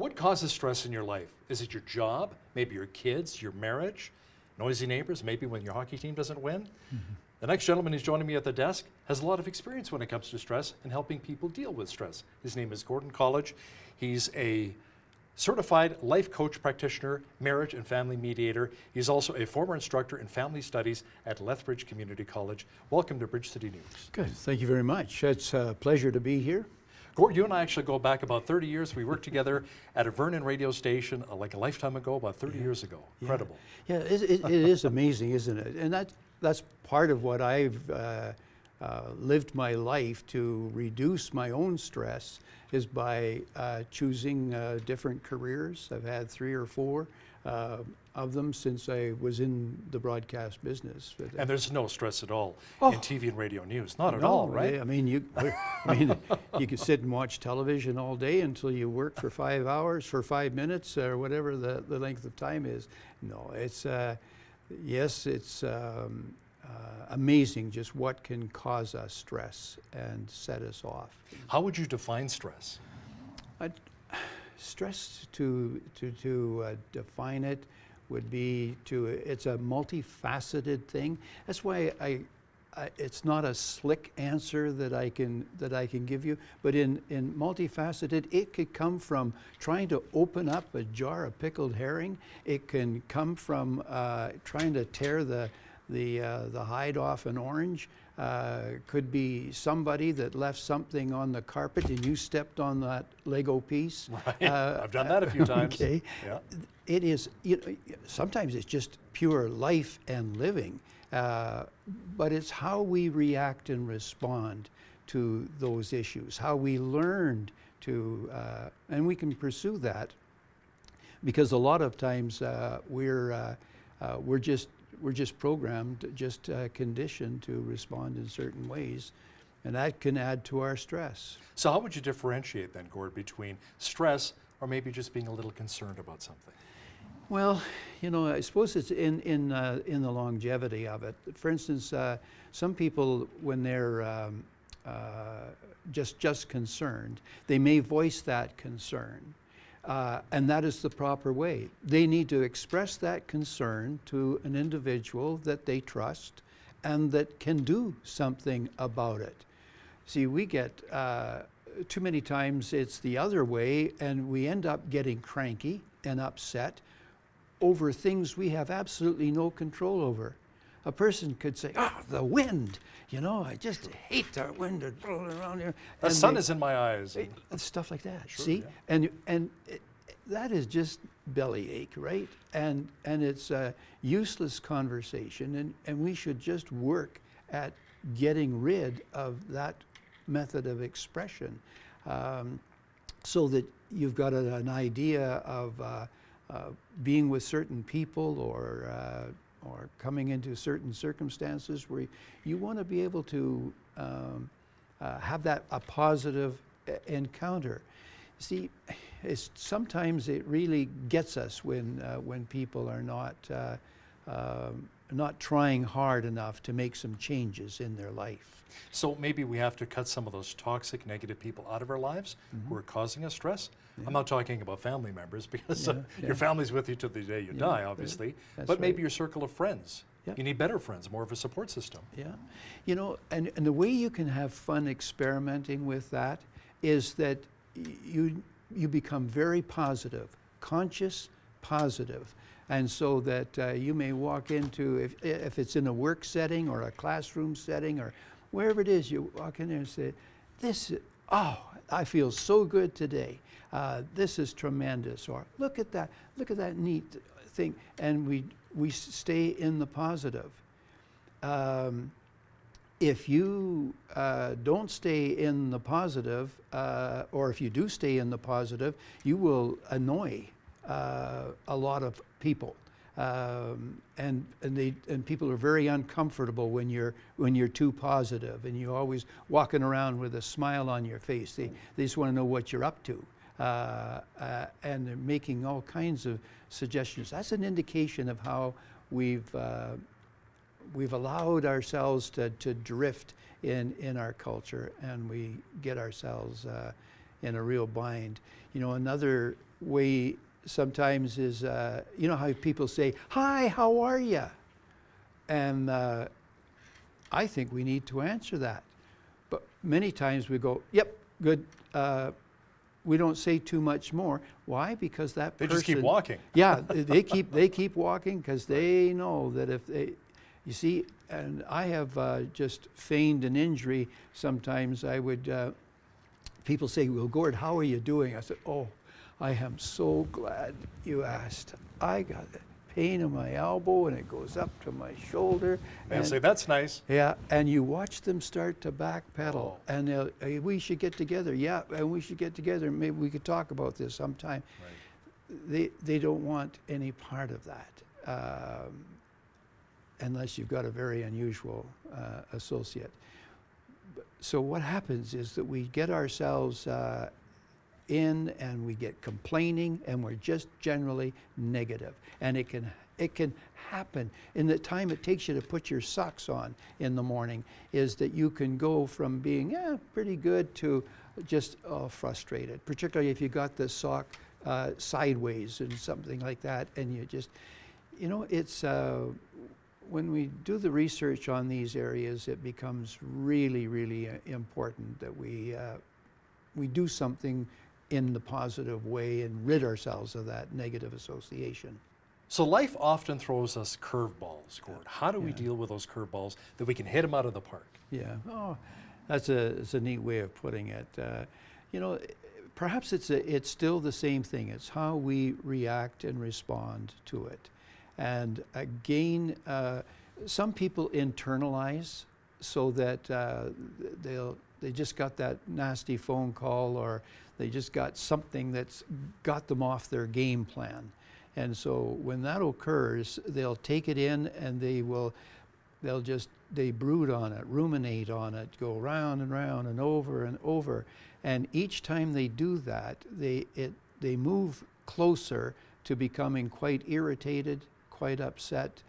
What causes stress in your life? Is it your job, maybe your kids, your marriage, noisy neighbors, maybe when your hockey team doesn't win? The next gentleman who's joining me at the desk has a lot of experience when it comes to stress and helping people deal with stress. His name is Gordon Colledge. He's a certified life coach practitioner, marriage and family mediator. He's also a former instructor in family studies at Lethbridge Community College. Welcome to Bridge City News. Good, thank you very much. It's a pleasure to be here. Gord, you and I actually go back about 30 years. We worked together at a Vernon radio station like a lifetime ago, about 30 years ago. Incredible. Yeah, it is amazing, isn't it? And that's part of what I've lived my life to reduce my own stress is by choosing different careers. I've had 3 or 4 of them since I was in the broadcast business. And there's no stress at all Oh. in TV and radio news. Not at all, right? I mean, you could sit and watch television all day until you work for 5 hours, for 5 minutes, or whatever the length of time is. No, it's yes, it's amazing just what can cause us stress and set us off. How would you define stress? Stress, to define it, would be it's a multifaceted thing. That's why it's not a slick answer that I can give you, but in multifaceted, it could come from trying to open up a jar of pickled herring. It can come from trying to tear the hide off an orange. Could be somebody that left something on the carpet and you stepped on that Lego piece. Right. I've done that a few times. Okay. Yeah. It is, sometimes it's just pure life and living, but it's how we react and respond to those issues, how we learned to, and we can pursue that, because a lot of times we're just programmed, just conditioned to respond in certain ways, and that can add to our stress. So how would you differentiate then, Gord, between stress or maybe just being a little concerned about something? Well, I suppose it's in the longevity of it. For instance, some people, when they're just concerned, they may voice that concern. And that is the proper way. They need to express that concern to an individual that they trust and that can do something about it. See, we get, too many times it's the other way, and we end up getting cranky and upset over things we have absolutely no control over. A person could say, the wind, I just hate that wind that's blowing around here. The sun is in my eyes. And stuff like that, Sure, see? yeah. And that is just bellyache, right? And it's a useless conversation, and we should just work at getting rid of that method of expression, so that you've got an idea of being with certain people or coming into certain circumstances where you want to be able to have a positive encounter. See, sometimes it really gets us when people are not trying hard enough to make some changes in their life. So maybe we have to cut some of those toxic, negative people out of our lives who are causing us stress. Yeah. I'm not talking about family members, because your family's with you till the day you die, obviously. But maybe right. your circle of friends. Yeah. You need better friends, more of a support system. Yeah, and the way you can have fun experimenting with that is that you become very positive, conscious, positive. And so that you may walk into, if it's in a work setting or a classroom setting or wherever it is, you walk in there and say, I feel so good today. This is tremendous. Or look at that neat thing. And we stay in the positive. If you don't stay in the positive, or if you do stay in the positive, you will annoy a lot of people, and people are very uncomfortable when you're too positive and you're always walking around with a smile on your face. They just want to know what you're up to, and they're making all kinds of suggestions. That's an indication of how we've allowed ourselves to drift in our culture, and we get ourselves in a real bind. Another way sometimes is, you know how people say, "Hi, how are you?" And I think we need to answer that. But many times we go, "Yep, good." We don't say too much more. Why? Because that They person, just keep walking. Yeah, they keep walking because they know that if they, you see, and I have just feigned an injury. Sometimes I would, people say, "Well, Gord, how are you doing?" I said, "Oh, I am so glad you asked. I got a pain in my elbow and it goes up to my shoulder." And say, "That's nice." Yeah, and you watch them start to backpedal, Oh. and they'll, "Hey, we should get together." "Yeah, and we should get together. Maybe we could talk about this sometime." Right. They don't want any part of that, unless you've got a very unusual associate. So what happens is that we get ourselves in, and we get complaining, and we're just generally negative. And it can happen in the time it takes you to put your socks on in the morning, is that you can go from being pretty good to just frustrated, particularly if you got the sock sideways and something like that, and you just, you know, it's when we do the research on these areas, it becomes really, really important that we do something in the positive way and rid ourselves of that negative association. So life often throws us curveballs, Gord. How do we Yeah. deal with those curveballs that we can hit them out of the park? Yeah. Oh, that's a neat way of putting it. You know, perhaps it's still the same thing. It's how we react and respond to it. And again, some people internalize so that they just got that nasty phone call, or they just got something that's got them off their game plan. And so when that occurs, they'll take it in, and they brood on it, ruminate on it, go round and round and over. And each time they do that, they move closer to becoming quite irritated, quite upset,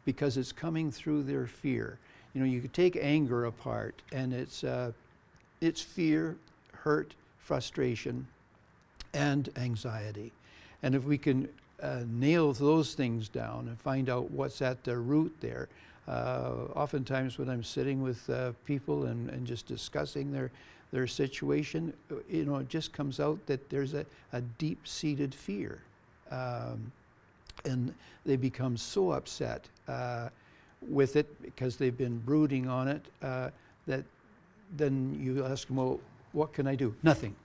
because it's coming through their fear. You know, you could take anger apart, and it's fear, hurt, frustration, and anxiety. And if we can nail those things down and find out what's at the root there, oftentimes when I'm sitting with people and just discussing their situation, you know, it just comes out that there's a deep-seated fear. And they become so upset with it because they've been brooding on it, that then you ask them, "Well, what can I do?" "Nothing."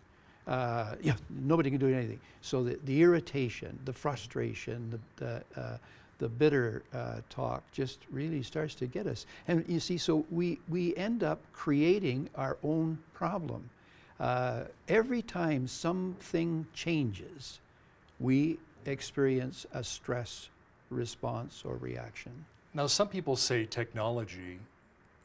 Yeah, nobody can do anything. So the irritation, the frustration, the bitter talk just really starts to get us. And you see, so we end up creating our own problem. Every time something changes, we experience a stress response or reaction. Now, some people say technology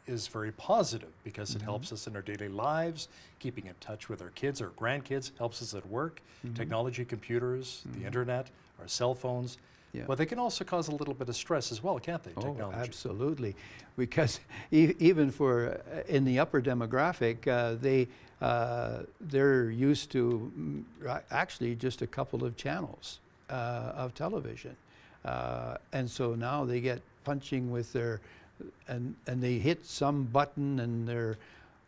is very positive because it helps us in our daily lives, keeping in touch with our kids or grandkids, helps us at work. Technology, computers, the internet, our cell phones. Yeah. But they can also cause a little bit of stress as well, can't they, Oh, technology? absolutely. Because even for in the upper demographic, they're used to actually just a couple of channels of television, and so now they get punching with their, and they hit some button, and they're,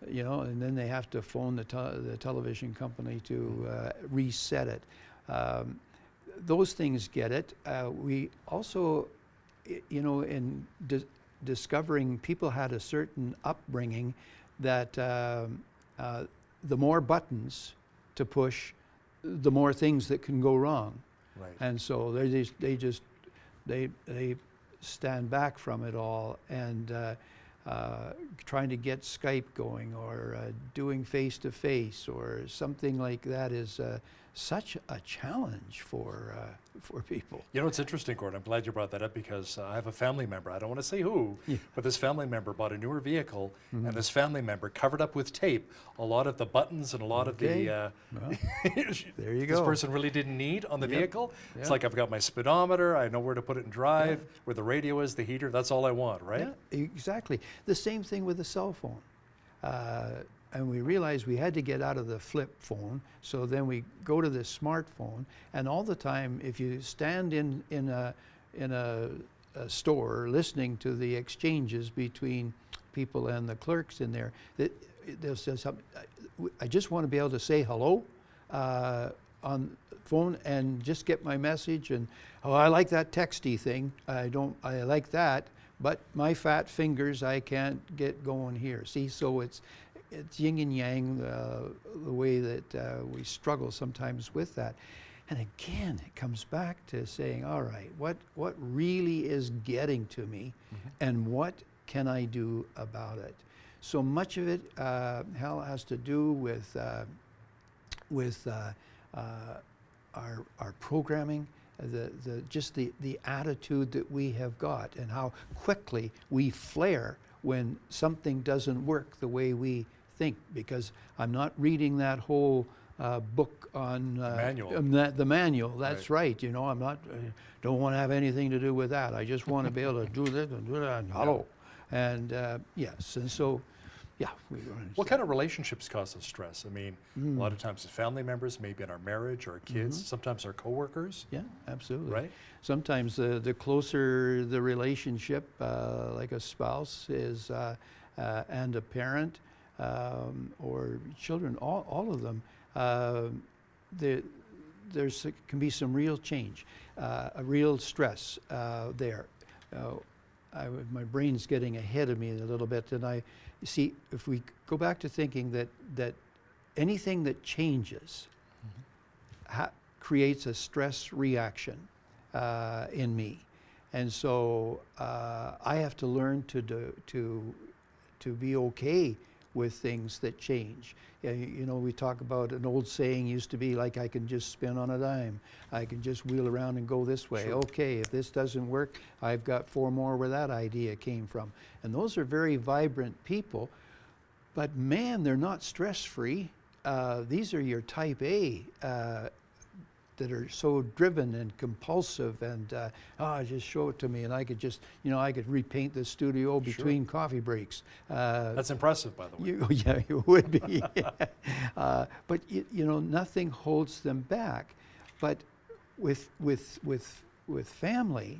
you know, and then they have to phone the television company to reset it. Those things get it. We also, you know, in discovering people had a certain upbringing that the more buttons to push, the more things that can go wrong. Right. And so they stand back from it all, and trying to get Skype going, or doing face-to-face or something like that is such a challenge for people. You know, it's interesting, Gordon. I'm glad you brought that up, because I have a family member. I don't want to say who, but this family member bought a newer vehicle, and this family member covered up with tape a lot of the buttons and a lot of the Well, there you this go. person really didn't need on the Yep. vehicle. It's Yep. like, I've got my speedometer, I know where to put it in drive, where the radio is, the heater, that's all I want, right? Yeah, exactly. The same thing with a cell phone. we realized we had to get out of the flip phone. So then we go to the smartphone, and all the time, if you stand in a store listening to the exchanges between people and the clerks in there, they'll say something. I just want to be able to say hello on phone and just get my message. And oh, I like that texty thing. I like that. But my fat fingers, I can't get going here. See, so it's yin and yang, the way that we struggle sometimes with that. And again, it comes back to saying, all right, what really is getting to me, and what can I do about it? So much of it, Hal, has to do with our programming, the attitude that we have got, and how quickly we flare when something doesn't work the way we think. Because I'm not reading that whole book on the manual. That's right. You know, I'm not. Don't want to have anything to do with that. I just want to be able to do this and do that. And hello, and yes, and so. Yeah. What kind of relationships cause us stress? I mean, a lot of times it's family members, maybe in our marriage, or our kids, sometimes our coworkers. Yeah, absolutely. Right? Sometimes the closer the relationship, like a spouse is, and a parent, or children, all of them, there's can be some real change, a real stress there. My brain's getting ahead of me a little bit, and you see, if we go back to thinking that anything that changes creates a stress reaction in me, and so I have to learn to be okay with things that change. You know, we talk about an old saying used to be like, I can just spin on a dime. I can just wheel around and go this way. Sure. Okay, if this doesn't work, I've got 4 more where that idea came from. And those are very vibrant people, but man, they're not stress-free. These are your type A that are so driven and compulsive, and just show it to me, and I could just, I could repaint the studio between coffee breaks. That's impressive, by the way. Yeah, it would be. But nothing holds them back. But with family,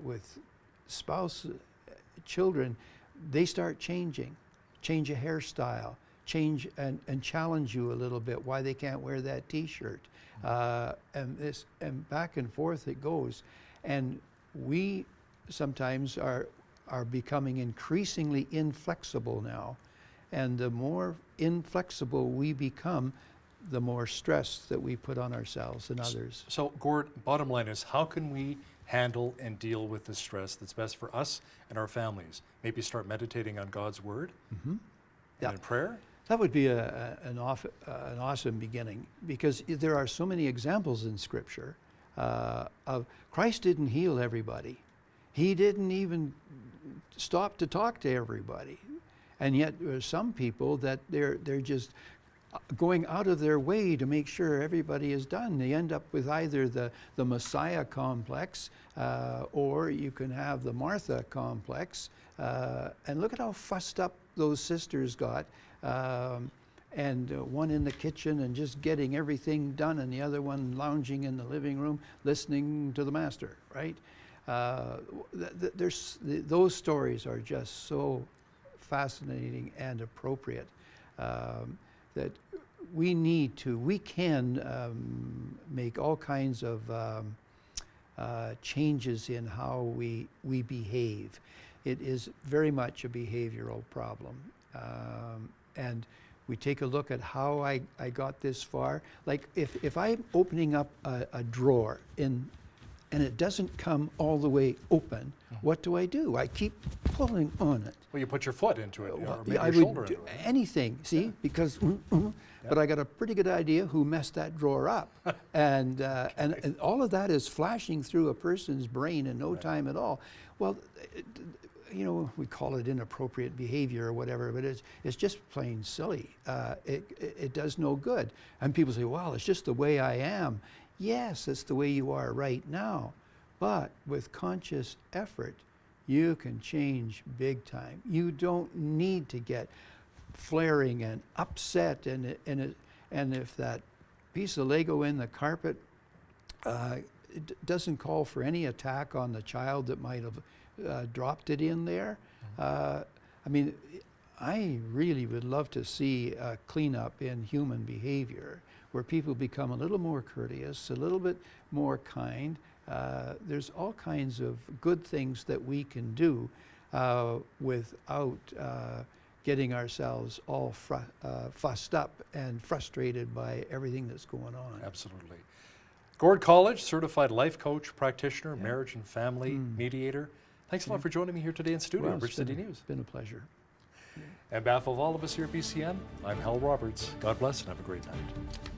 with spouse, children, they start changing. Change a hairstyle, change and challenge you a little bit why they can't wear that T-shirt. And back and forth it goes, and we sometimes are becoming increasingly inflexible now, and the more inflexible we become, the more stress that we put on ourselves and others. So Gord, bottom line is, how can we handle and deal with the stress that's best for us and our families? Maybe start meditating on God's word and in prayer. That would be an awesome beginning, because there are so many examples in Scripture of Christ didn't heal everybody. He didn't even stop to talk to everybody. And yet there are some people that they're just going out of their way to make sure everybody is done. They end up with either the Messiah complex, or you can have the Martha complex. And look at how fussed up those sisters got. And one in the kitchen and just getting everything done, and the other one lounging in the living room listening to the master, right? Those stories are just so fascinating and appropriate, that we can make all kinds of changes in how we behave. It is very much a behavioral problem. And we take a look at how I got this far. Like if I'm opening up a drawer and it doesn't come all the way open, what do? I keep pulling on it. Well, you put your foot into it, or maybe I your would shoulder do into it. anything, see, because, but I got a pretty good idea who messed that drawer up. and all of that is flashing through a person's brain in no time at all. Well, we call it inappropriate behavior or whatever, but it's just plain silly. It does no good. And people say, well, it's just the way I am. Yes, it's the way you are right now. But with conscious effort, you can change big time. You don't need to get flaring and upset, and if that piece of Lego in the carpet doesn't call for any attack on the child that might have dropped it in there. I mean, I really would love to see a cleanup in human behavior where people become a little more courteous, a little bit more kind. There's all kinds of good things that we can do without getting ourselves all fussed up and frustrated by everything that's going on. Absolutely. Gord Colledge, certified life coach, practitioner, marriage and family mediator. Thanks a lot for joining me here today in studio at Bridge City News. It's been a pleasure. On behalf of all of us here at BCN, I'm Hal Roberts. God bless and have a great night.